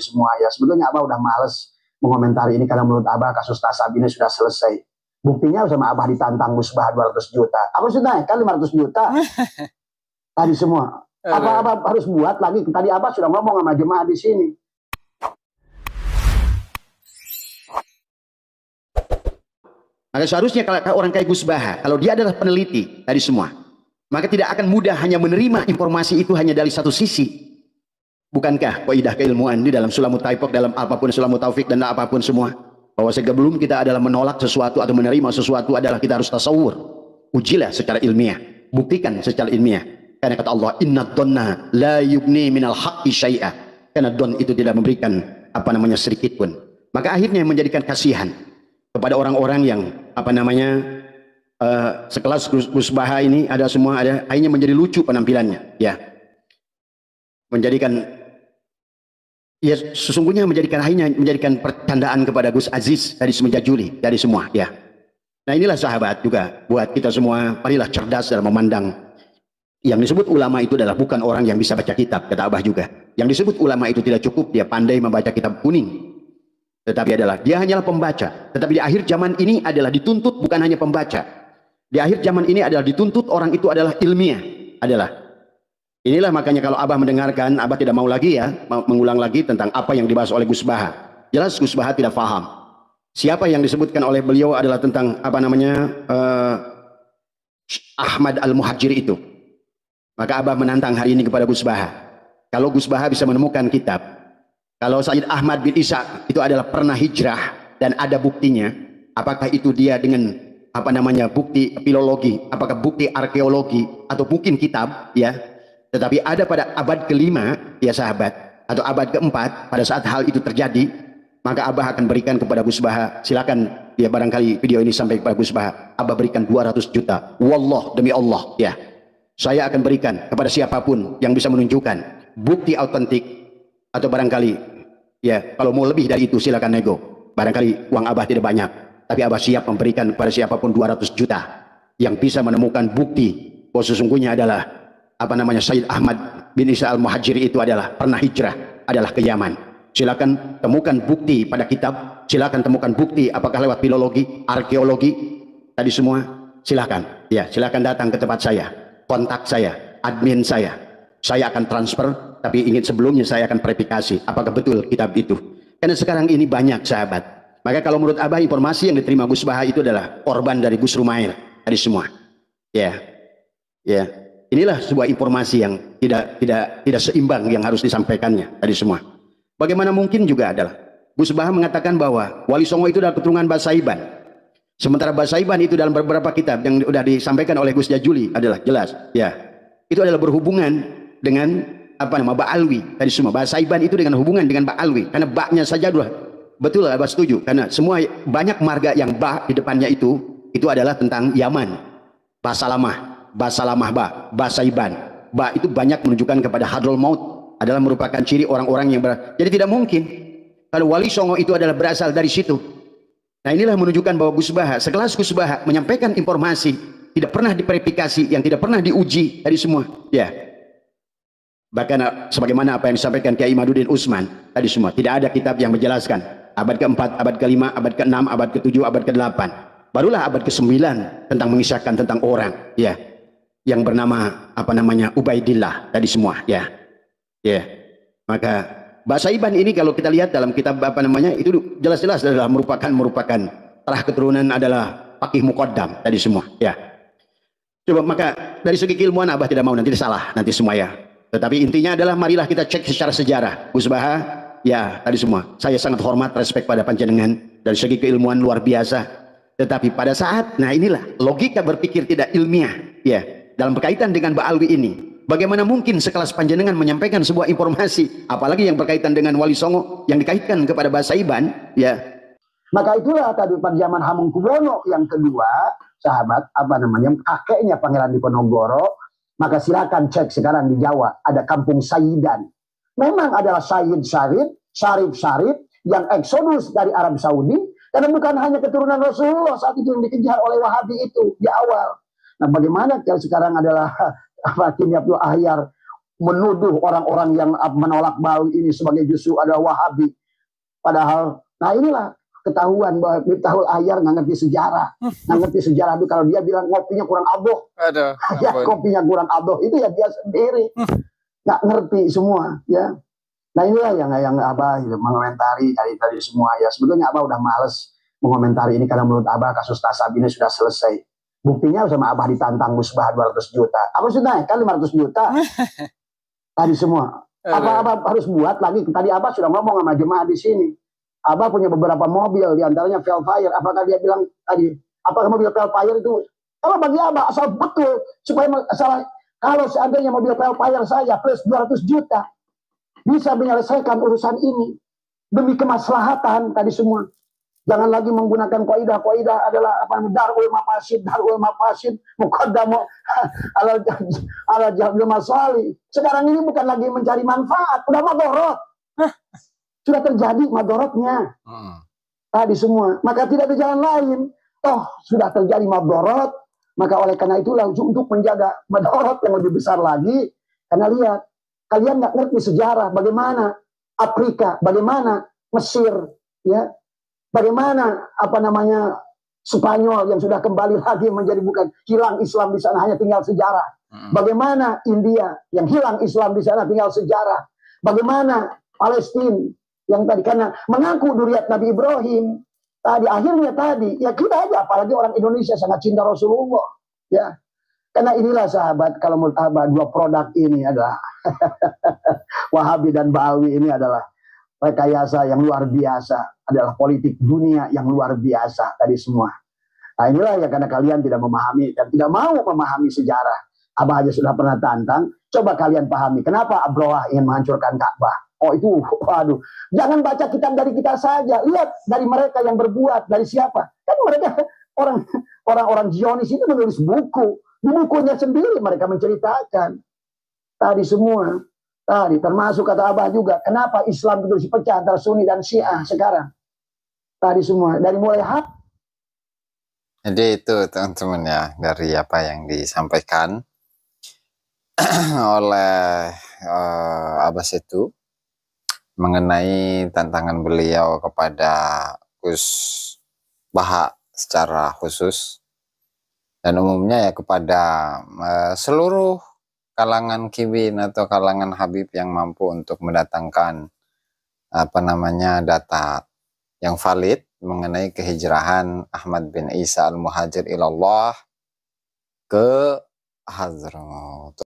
semua ya. Sebetulnya Abah udah males mengomentari ini karena menurut Abah kasus Tasab ini sudah selesai. Buktinya sama Abah ditantang musbah 200 juta. Aku sudah naik kan 500 juta. Tadi semua. Apa Abah harus buat lagi? Tadi Abah sudah ngomong sama jemaah di sini. Maka seharusnya kalau orang kayak Gus Baha, kalau dia adalah peneliti dari semua, maka tidak akan mudah hanya menerima informasi itu hanya dari satu sisi. Bukankah kaidah keilmuan di dalam Sulamut Taifik, dalam apapun Sulamut Taufik dan apapun semua, bahwa sebelum kita adalah menolak sesuatu atau menerima sesuatu adalah kita harus tasawur. Ujilah secara ilmiah, buktikan secara ilmiah. Karena kata Allah, inna dhanna la yugni minal haqqi syai'a. Karena don itu tidak memberikan sedikit pun. Maka akhirnya menjadikan kasihan kepada orang-orang yang sekelas Gus Baha ini akhirnya menjadi lucu penampilannya, ya. Sesungguhnya menjadikan pertandaan kepada Gus Aziz dari semenjak Juli dari semua, ya. Nah, inilah sahabat juga buat kita semua, marilah cerdas dalam memandang. Yang disebut ulama itu adalah bukan orang yang bisa baca kitab, kata Abah juga. Yang disebut ulama itu tidak cukup dia pandai membaca kitab kuning, tetapi dia hanyalah pembaca. Tetapi di akhir zaman ini adalah dituntut bukan hanya pembaca. Di akhir zaman ini adalah dituntut orang itu adalah ilmiah. Inilah makanya kalau Abah mendengarkan, Abah tidak mau lagi mengulang lagi tentang apa yang dibahas oleh Gus Baha. Jelas Gus Baha tidak paham. Siapa yang disebutkan oleh beliau adalah tentang Ahmad Al-Muhajir itu. Maka Abah menantang hari ini kepada Gus Baha. Kalau Gus Baha bisa menemukan kitab, kalau Sayyid Ahmad bin Isa itu adalah pernah hijrah dan ada buktinya, apakah itu dia dengan bukti filologi, apakah bukti arkeologi atau mungkin kitab, ya. Tetapi ada pada abad kelima, ya sahabat, atau abad keempat, pada saat hal itu terjadi, maka Abah akan berikan kepada Gus Baha. Silakan dia barangkali video ini sampai kepada Gus Baha. Abah berikan 200 juta. Wallah, demi Allah, ya. Saya akan berikan kepada siapapun yang bisa menunjukkan bukti autentik, atau barangkali, ya, kalau mau lebih dari itu silakan nego. Barangkali uang Abah tidak banyak, tapi Abah siap memberikan kepada siapapun 200 juta yang bisa menemukan bukti bahwa sesungguhnya adalah Sayyid Ahmad bin Isa Al-Muhajir itu adalah pernah hijrah, adalah ke Yaman. Silakan temukan bukti pada kitab, silakan temukan bukti apakah lewat filologi, arkeologi, tadi semua, silakan. Ya, silakan datang ke tempat saya. Kontak saya, admin saya akan transfer, tapi ingin sebelumnya saya akan verifikasi apakah betul kitab itu. Karena sekarang ini banyak sahabat. Maka kalau menurut Abah informasi yang diterima Gus Baha itu adalah korban dari Gus Rumail tadi semua. Ya. Inilah sebuah informasi yang tidak seimbang yang harus disampaikannya tadi semua. Bagaimana mungkin juga adalah Gus Baha mengatakan bahwa Wali Songo itu adalah keturunan Basaiban. Sementara Basaiban itu dalam beberapa kitab yang sudah disampaikan oleh Gus Jajuli adalah jelas, ya. Itu adalah berhubungan dengan Ba'alwi tadi semua. Basaiban itu dengan hubungan dengan Ba'alwi, karena baknya saja betul Abah setuju, karena semua banyak marga yang ba di depannya itu adalah tentang Yaman. Basalamah ba, Basaiban. Ba itu banyak menunjukkan kepada Hadrul Maut, adalah merupakan ciri orang-orang yang jadi tidak mungkin kalau Wali Songo itu adalah berasal dari situ. Nah, inilah menunjukkan bahwa Gus Baha, sekelas Gus Baha menyampaikan informasi tidak pernah diverifikasi, yang tidak pernah diuji tadi semua, ya. Bahkan sebagaimana apa yang disampaikan Kiai Imaduddin Utsman tadi semua, tidak ada kitab yang menjelaskan abad keempat, abad kelima, abad keenam, abad ketujuh, abad kedelapan. Barulah abad ke-9 tentang mengisahkan tentang orang, ya, yang bernama Ubaidillah tadi semua, ya. Maka Basaiban ini kalau kita lihat dalam kitab itu jelas-jelas adalah merupakan terah keturunan adalah Faqih Muqaddam tadi semua, ya. Coba maka dari segi keilmuan Abah tidak mau nanti salah nanti semua, ya. Tetapi intinya adalah marilah kita cek secara sejarah. Gus Baha, ya, tadi semua. Saya sangat hormat, respek pada panjenengan dari segi keilmuan luar biasa. Tetapi pada saat, nah inilah logika berpikir tidak ilmiah, ya, dalam berkaitan dengan Ba'alwi ini. Bagaimana mungkin sekelas panjenengan menyampaikan sebuah informasi, apalagi yang berkaitan dengan Wali Songo yang dikaitkan kepada Basaiban, ya. Maka itulah tadi pada zaman Hamengkubuwono yang kedua, sahabat, kakeknya Pangeran Diponegoro, maka silakan cek sekarang di Jawa, ada kampung Sayidan. Memang adalah Sayyid Syarif yang eksodus dari Arab Saudi, karena bukan hanya keturunan Rasulullah saat itu yang dikejar oleh Wahabi itu di awal. Nah, bagaimana kalau sekarang adalah Kini Abdul Ahyar menuduh orang-orang yang menolak Bawi ini sebagai justru adalah Wahabi. Padahal, nah inilah ketahuan bahwa Miftahul Ahyar nggak ngerti sejarah. Nggak ngerti sejarah itu kalau dia bilang kopinya kurang aboh. Ya kopinya kurang aboh itu ya dia sendiri. Nggak ngerti semua ya. Nah inilah yang Abah mengomentari tadi semua ya. Sebetulnya Abah udah males mengomentari ini karena menurut Abah kasus Tasab ini sudah selesai. Buktinya sama Abah ditantang Gus Bah 200 juta. Aku sudah naik kan 500 juta. Tadi semua. Apa Abah harus buat lagi? Tadi Abah sudah ngomong sama jemaah di sini. Abah punya beberapa mobil, diantaranya Velfire. Apakah dia bilang tadi? Apakah mobil Velfire itu? Kalau bagi Abah asal betul supaya masalah. Kalau seandainya mobil Velfire saya plus 200 juta bisa menyelesaikan urusan ini demi kemaslahatan tadi semua. Jangan lagi menggunakan kaidah adalah apa darul mafasid muqaddamu ala jalbil masalih. Sekarang ini bukan lagi mencari manfaat, udah madorot. Sudah terjadi madorotnya. Tadi semua, maka tidak ada jalan lain. Toh sudah terjadi madorot, maka oleh karena itulah untuk menjaga madorot yang lebih besar lagi. Karena lihat, kalian nggak ngerti sejarah bagaimana Afrika, bagaimana Mesir, ya. Bagaimana Spanyol yang sudah kembali lagi menjadi bukan hilang Islam di sana hanya tinggal sejarah. Bagaimana India yang hilang Islam di sana tinggal sejarah. Bagaimana Palestina yang tadi karena mengaku duriat Nabi Ibrahim akhirnya ya kita aja apalagi orang Indonesia sangat cinta Rasulullah ya. Karena inilah sahabat kalau menurut Abah dua produk ini adalah Wahabi dan Bawi ini adalah rekayasa yang luar biasa, adalah politik dunia yang luar biasa tadi semua. Nah inilah ya karena kalian tidak memahami dan tidak mau memahami sejarah. Abah aja sudah pernah tantang, coba kalian pahami kenapa Abroah ingin menghancurkan Ka'bah. Oh itu, waduh, jangan baca kitab dari kita saja, lihat dari mereka yang berbuat, dari siapa. Kan mereka orang-orang Zionis itu menulis buku, di bukunya sendiri mereka menceritakan tadi semua. Tadi termasuk kata Abah juga, kenapa Islam itu dipecah antara Sunni dan Syiah sekarang? Tadi semua, dari mulai hak. Jadi itu teman-teman ya, dari apa yang disampaikan oleh Abbas itu mengenai tantangan beliau kepada Gus Baha secara khusus dan umumnya ya kepada seluruh kalangan kibin atau kalangan Habib yang mampu untuk mendatangkan data yang valid mengenai kehijrahan Ahmad bin Isa al-Muhajir ilallah ke Hadramaut.